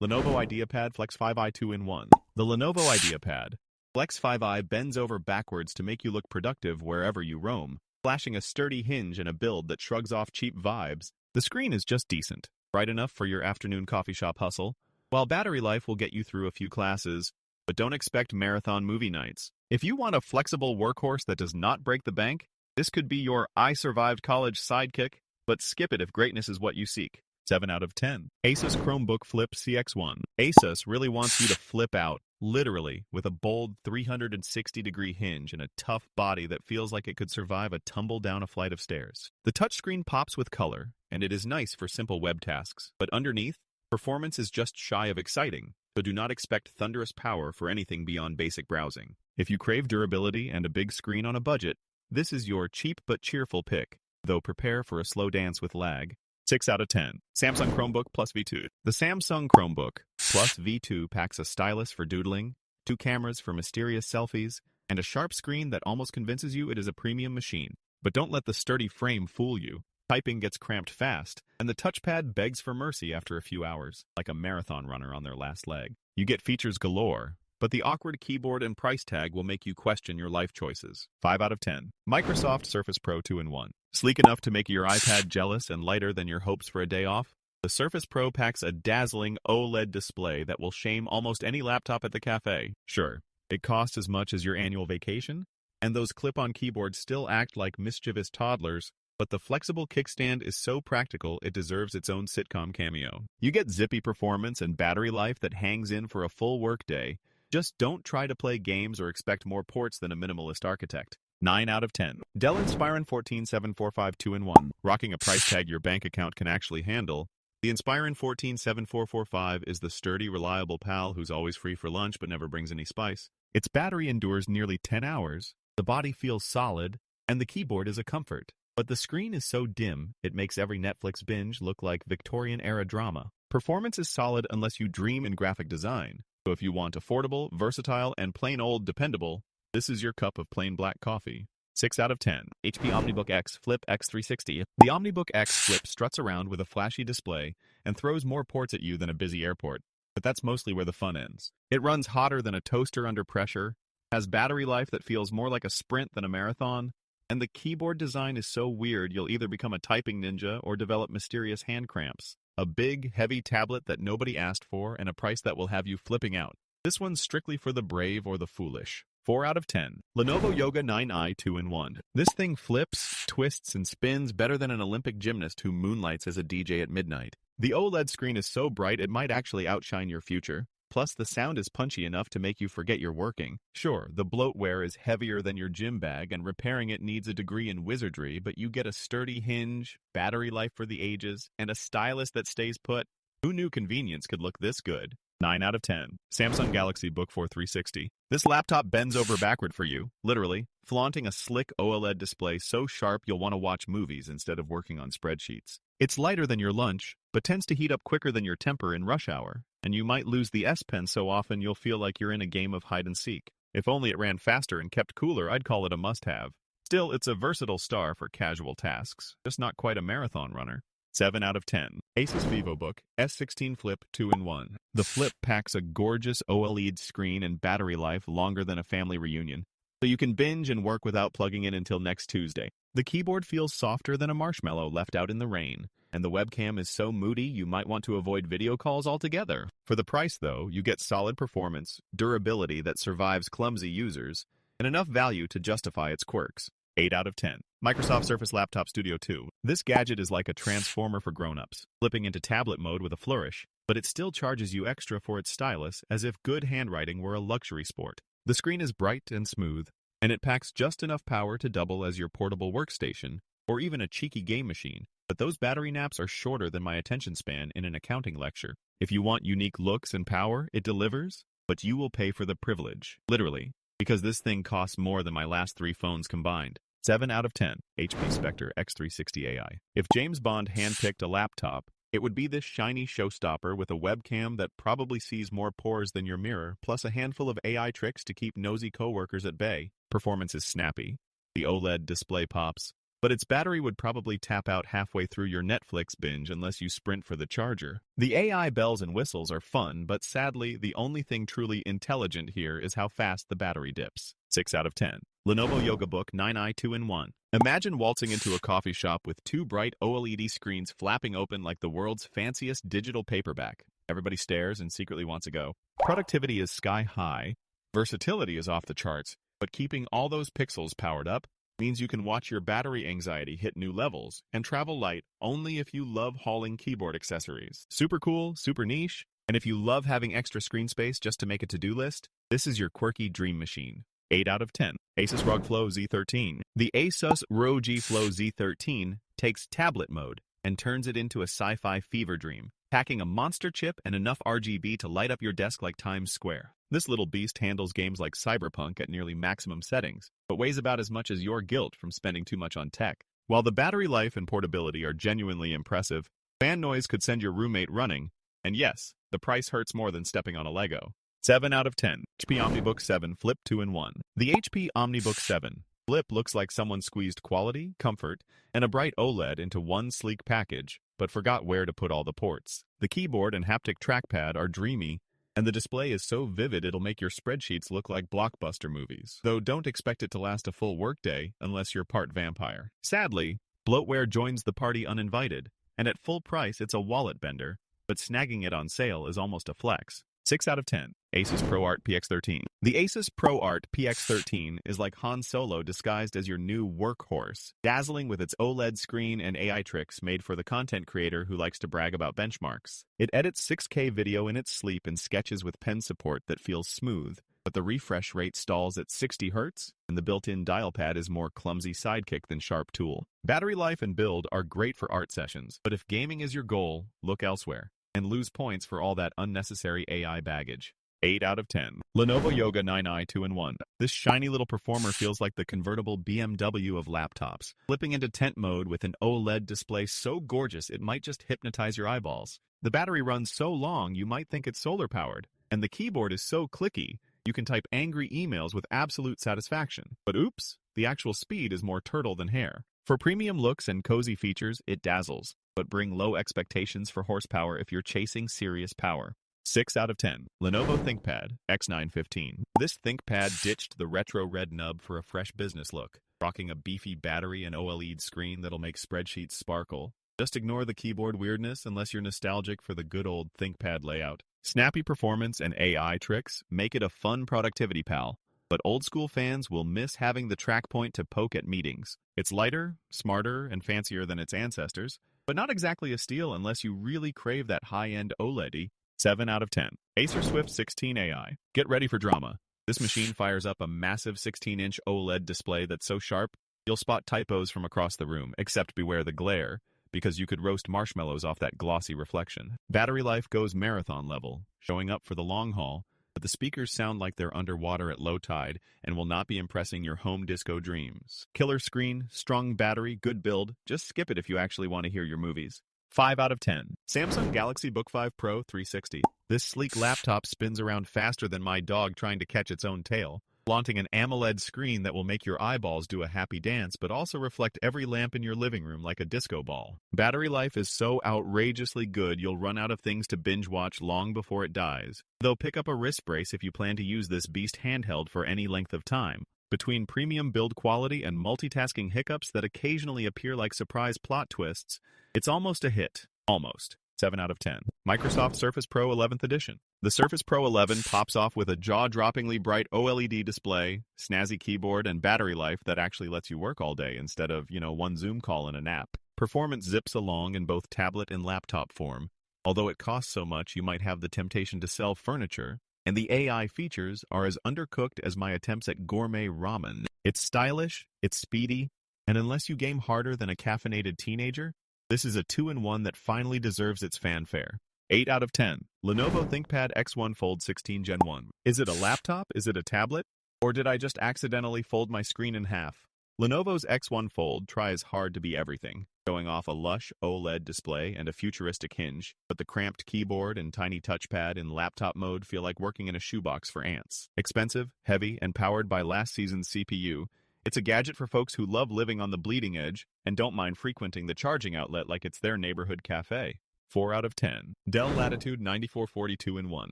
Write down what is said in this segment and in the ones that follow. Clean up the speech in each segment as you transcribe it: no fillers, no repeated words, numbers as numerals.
Lenovo IdeaPad Flex 5i 2-in-1. The Lenovo IdeaPad Flex 5i bends over backwards to make you look productive wherever you roam, flashing a sturdy hinge and a build that shrugs off cheap vibes. The screen is just decent, bright enough for your afternoon coffee shop hustle, while battery life will get you through a few classes, but don't expect marathon movie nights. If you want a flexible workhorse that does not break the bank, this could be your I survived college sidekick, but skip it if greatness is what you seek. 7 out of 10. ASUS Chromebook Flip CX1. ASUS really wants you to flip out, literally, with a bold 360-degree hinge and a tough body that feels like it could survive a tumble down a flight of stairs. The touchscreen pops with color, and it is nice for simple web tasks, but underneath, performance is just shy of exciting, so do not expect thunderous power for anything beyond basic browsing. If you crave durability and a big screen on a budget, this is your cheap but cheerful pick, though prepare for a slow dance with lag. 6 out of 10. Samsung Chromebook Plus V2. The Samsung Chromebook Plus V2 packs a stylus for doodling, 2 cameras for mysterious selfies, and a sharp screen that almost convinces you it is a premium machine. But don't let the sturdy frame fool you. Typing gets cramped fast, and the touchpad begs for mercy after a few hours, like a marathon runner on their last leg. You get features galore, but the awkward keyboard and price tag will make you question your life choices. 5 out of 10. Microsoft Surface Pro 2-in-1. Sleek enough to make your iPad jealous and lighter than your hopes for a day off, the Surface Pro packs a dazzling OLED display that will shame almost any laptop at the cafe. Sure, it costs as much as your annual vacation, and those clip-on keyboards still act like mischievous toddlers, but the flexible kickstand is so practical it deserves its own sitcom cameo. You get zippy performance and battery life that hangs in for a full workday. Just don't try to play games or expect more ports than a minimalist architect. 9 out of 10. Dell Inspiron 14745 2-in-1. Rocking a price tag your bank account can actually handle, the Inspiron 1474445 is the sturdy, reliable pal who's always free for lunch but never brings any spice. Its battery endures nearly 10 hours, the body feels solid, and the keyboard is a comfort. But the screen is so dim, it makes every Netflix binge look like Victorian-era drama. Performance is solid unless you dream in graphic design. So if you want affordable, versatile, and plain old dependable, this is your cup of plain black coffee. 6 out of 10. HP OmniBook X Flip X360. The OmniBook X Flip struts around with a flashy display and throws more ports at you than a busy airport. But that's mostly where the fun ends. It runs hotter than a toaster under pressure, has battery life that feels more like a sprint than a marathon, and the keyboard design is so weird you'll either become a typing ninja or develop mysterious hand cramps. A big, heavy tablet that nobody asked for and a price that will have you flipping out. This one's strictly for the brave or the foolish. 4 out of 10. Lenovo Yoga 9i 2-in-1. This thing flips, twists, and spins better than an Olympic gymnast who moonlights as a DJ at midnight. The OLED screen is so bright it might actually outshine your future. Plus, the sound is punchy enough to make you forget you're working. Sure, the bloatware is heavier than your gym bag and repairing it needs a degree in wizardry, but you get a sturdy hinge, battery life for the ages, and a stylus that stays put. Who knew convenience could look this good? 9 out of 10. Samsung Galaxy Book 4 360. This laptop bends over backward for you, literally, flaunting a slick OLED display so sharp you'll want to watch movies instead of working on spreadsheets. It's lighter than your lunch, but tends to heat up quicker than your temper in rush hour, and you might lose the S Pen so often you'll feel like you're in a game of hide and seek. If only it ran faster and kept cooler, I'd call it a must-have. Still, it's a versatile star for casual tasks, just not quite a marathon runner. 7 out of 10. Asus VivoBook S16 Flip 2-in-1. The Flip packs a gorgeous OLED screen and battery life longer than a family reunion, so you can binge and work without plugging in until next Tuesday. The keyboard feels softer than a marshmallow left out in the rain, and the webcam is so moody you might want to avoid video calls altogether. For the price, though, you get solid performance, durability that survives clumsy users, and enough value to justify its quirks. 8 out of 10. Microsoft Surface Laptop Studio 2. This gadget is like a transformer for grown-ups, flipping into tablet mode with a flourish, but it still charges you extra for its stylus as if good handwriting were a luxury sport. The screen is bright and smooth, and it packs just enough power to double as your portable workstation, or even a cheeky game machine. But those battery naps are shorter than my attention span in an accounting lecture. If you want unique looks and power, it delivers, but you will pay for the privilege, literally, because this thing costs more than my last 3 phones combined. 7 out of 10. HP Spectre X360 AI. If James Bond handpicked a laptop, it would be this shiny showstopper with a webcam that probably sees more pores than your mirror, plus a handful of AI tricks to keep nosy coworkers at bay. Performance is snappy. The OLED display pops, but its battery would probably tap out halfway through your Netflix binge unless you sprint for the charger. The AI bells and whistles are fun, but sadly, the only thing truly intelligent here is how fast the battery dips. 6 out of 10. Lenovo Yoga Book 9i 2-in-1. Imagine waltzing into a coffee shop with two bright OLED screens flapping open like the world's fanciest digital paperback. Everybody stares and secretly wants to go. Productivity is sky high, versatility is off the charts, but keeping all those pixels powered up means you can watch your battery anxiety hit new levels and travel light only if you love hauling keyboard accessories. Super cool, super niche, and if you love having extra screen space just to make a to-do list, this is your quirky dream machine. 8 out of 10. Asus ROG Flow Z13. The Asus ROG Flow Z13 takes tablet mode and turns it into a sci-fi fever dream, packing a monster chip and enough RGB to light up your desk like Times Square. This little beast handles games like Cyberpunk at nearly maximum settings, but weighs about as much as your guilt from spending too much on tech. While the battery life and portability are genuinely impressive, fan noise could send your roommate running, and yes, the price hurts more than stepping on a Lego. 7 out of 10. HP OmniBook 7 Flip 2-in-1. The HP OmniBook 7 Flip looks like someone squeezed quality, comfort, and a bright OLED into one sleek package, but forgot where to put all the ports. The keyboard and haptic trackpad are dreamy, and the display is so vivid it'll make your spreadsheets look like blockbuster movies. Though don't expect it to last a full workday unless you're part vampire. Sadly, bloatware joins the party uninvited, and at full price it's a wallet bender, but snagging it on sale is almost a flex. 6 out of 10. Asus ProArt P16. The Asus ProArt P16 is like Han Solo disguised as your new workhorse, dazzling with its OLED screen and AI tricks made for the content creator who likes to brag about benchmarks. It edits 6K video in its sleep and sketches with pen support that feels smooth, but the refresh rate stalls at 60 Hz, and the built-in dial pad is more clumsy sidekick than sharp tool. Battery life and build are great for art sessions, but if gaming is your goal, look elsewhere and lose points for all that unnecessary AI baggage. 8 out of 10. Lenovo Yoga 9i 2-in-1. This shiny little performer feels like the convertible BMW of laptops, flipping into tent mode with an OLED display so gorgeous it might just hypnotize your eyeballs. The battery runs so long you might think it's solar-powered, and the keyboard is so clicky you can type angry emails with absolute satisfaction. But oops, the actual speed is more turtle than hare. For premium looks and cozy features, it dazzles, but bring low expectations for horsepower if you're chasing serious power. 6 out of 10. Lenovo ThinkPad X915. This ThinkPad ditched the retro red nub for a fresh business look, rocking a beefy battery and OLED screen that'll make spreadsheets sparkle. Just ignore the keyboard weirdness unless you're nostalgic for the good old ThinkPad layout. Snappy performance and AI tricks make it a fun productivity pal, but old-school fans will miss having the track point to poke at meetings. It's lighter, smarter, and fancier than its ancestors, but not exactly a steal unless you really crave that high-end OLED. 7 out of 10. Acer Swift 16 AI. Get ready for drama. This machine fires up a massive 16-inch OLED display that's so sharp, you'll spot typos from across the room, except beware the glare, because you could roast marshmallows off that glossy reflection. Battery life goes marathon level, showing up for the long haul, but the speakers sound like they're underwater at low tide and will not be impressing your home disco dreams. Killer screen, strong battery, good build. Just skip it if you actually want to hear your movies. 5 out of 10. Samsung Galaxy Book 5 Pro 360. This sleek laptop spins around faster than my dog trying to catch its own tail, flaunting an AMOLED screen that will make your eyeballs do a happy dance but also reflect every lamp in your living room like a disco ball. Battery life is so outrageously good you'll run out of things to binge watch long before it dies. Though pick up a wrist brace if you plan to use this beast handheld for any length of time. Between premium build quality and multitasking hiccups that occasionally appear like surprise plot twists, it's almost a hit. Almost. 7 out of 10. Microsoft Surface Pro 11th Edition. The Surface Pro 11 pops off with a jaw-droppingly bright OLED display, snazzy keyboard, and battery life that actually lets you work all day instead of, one Zoom call and a nap. Performance zips along in both tablet and laptop form. Although it costs so much, you might have the temptation to sell furniture, and the AI features are as undercooked as my attempts at gourmet ramen. It's stylish, it's speedy, and unless you game harder than a caffeinated teenager, this is a 2-in-1 that finally deserves its fanfare. 8 out of 10. Lenovo ThinkPad X1 Fold 16 Gen 1. Is it a laptop? Is it a tablet? Or did I just accidentally fold my screen in half? Lenovo's X1 Fold tries hard to be everything, showing off a lush OLED display and a futuristic hinge, but the cramped keyboard and tiny touchpad in laptop mode feel like working in a shoebox for ants. Expensive, heavy, and powered by last season's CPU, It's a gadget for folks who love living on the bleeding edge and don't mind frequenting the charging outlet like it's their neighborhood cafe. 4 out of 10. Dell Latitude 9440 2-in-1.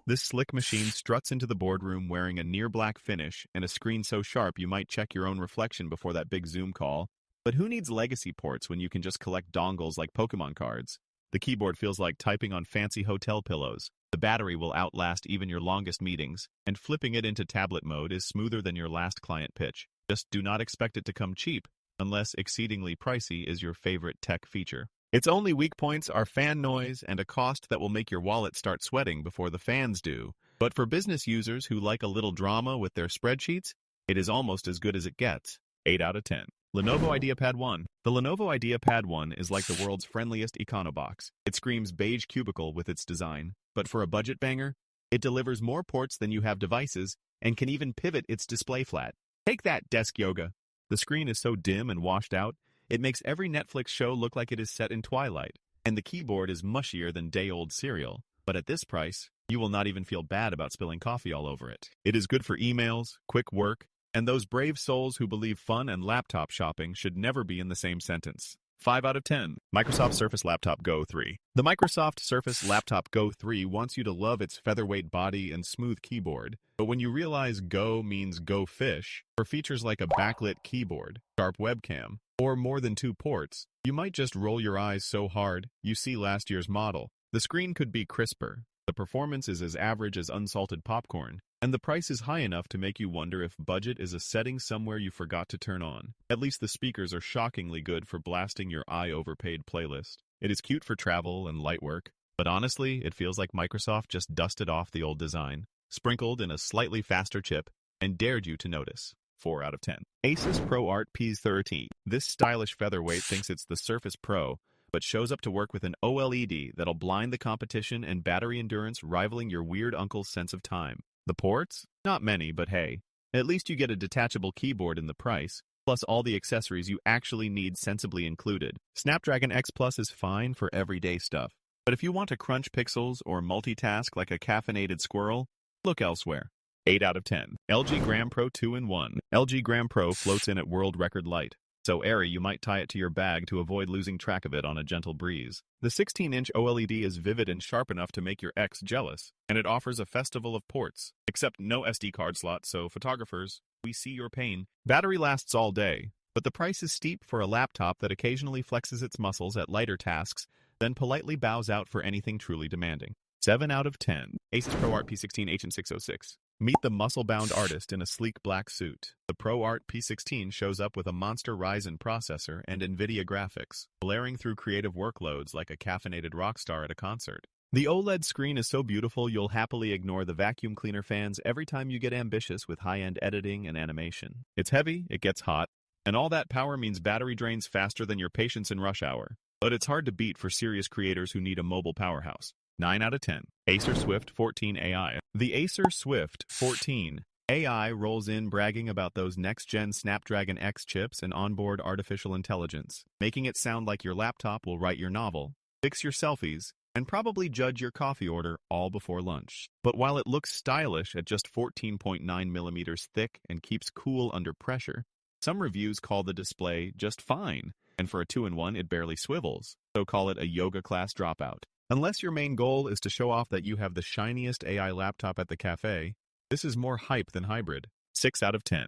This slick machine struts into the boardroom wearing a near black finish and a screen so sharp you might check your own reflection before that big Zoom call. But who needs legacy ports when you can just collect dongles like Pokemon cards? The keyboard feels like typing on fancy hotel pillows. The battery will outlast even your longest meetings, and flipping it into tablet mode is smoother than your last client pitch. Just do not expect it to come cheap, unless exceedingly pricey is your favorite tech feature. Its only weak points are fan noise and a cost that will make your wallet start sweating before the fans do. But for business users who like a little drama with their spreadsheets, it is almost as good as it gets. 8 out of 10. Lenovo IdeaPad 1. The Lenovo IdeaPad 1 is like the world's friendliest econobox. It screams beige cubicle with its design, but for a budget banger, it delivers more ports than you have devices and can even pivot its display flat. Take that, desk yoga. The screen is so dim and washed out, it makes every Netflix show look like it is set in twilight, and the keyboard is mushier than day-old cereal. But at this price, you will not even feel bad about spilling coffee all over it. It is good for emails, quick work, and those brave souls who believe fun and laptop shopping should never be in the same sentence. 5 out of 10. Microsoft Surface Laptop Go 3. The Microsoft Surface Laptop Go 3 wants you to love its featherweight body and smooth keyboard, but when you realize Go means go fish, for features like a backlit keyboard, sharp webcam, or more than 2 ports, you might just roll your eyes so hard you see last year's model. The screen could be crisper, the performance is as average as unsalted popcorn, and the price is high enough to make you wonder if budget is a setting somewhere you forgot to turn on. At least the speakers are shockingly good for blasting your overpaid playlist. It is cute for travel and light work, but honestly, it feels like Microsoft just dusted off the old design, sprinkled in a slightly faster chip, and dared you to notice. 4 out of 10. Asus ProArt P16. This stylish featherweight thinks it's the Surface Pro, but shows up to work with an OLED that'll blind the competition and battery endurance rivaling your weird uncle's sense of time. The ports? Not many, but hey, at least you get a detachable keyboard in the price, plus all the accessories you actually need sensibly included. Snapdragon X Plus is fine for everyday stuff, but if you want to crunch pixels or multitask like a caffeinated squirrel, look elsewhere. 8 out of 10. LG Gram Pro 2-in-1. LG Gram Pro floats in at world record light, so airy you might tie it to your bag to avoid losing track of it on a gentle breeze. The 16-inch OLED is vivid and sharp enough to make your ex jealous, and it offers a festival of ports, except no SD card slot, so photographers, we see your pain. Battery lasts all day, but the price is steep for a laptop that occasionally flexes its muscles at lighter tasks, then politely bows out for anything truly demanding. 7 out of 10. Asus ProArt P16 HN606. Meet the muscle-bound artist in a sleek black suit. The ProArt P16 shows up with a monster Ryzen processor and NVIDIA graphics, blaring through creative workloads like a caffeinated rockstar at a concert. The OLED screen is so beautiful you'll happily ignore the vacuum cleaner fans every time you get ambitious with high-end editing and animation. It's heavy, it gets hot, and all that power means battery drains faster than your patience in rush hour. But it's hard to beat for serious creators who need a mobile powerhouse. 9 out of 10. Acer Swift 14 AI. The Acer Swift 14 AI rolls in bragging about those next-gen Snapdragon X chips and onboard artificial intelligence, making it sound like your laptop will write your novel, fix your selfies, and probably judge your coffee order all before lunch. But while it looks stylish at just 14.9 millimeters thick and keeps cool under pressure, some reviews call the display just fine, and for a 2-in-1 it barely swivels, so call it a yoga class dropout. Unless your main goal is to show off that you have the shiniest AI laptop at the cafe, this is more hype than hybrid. 6 out of 10.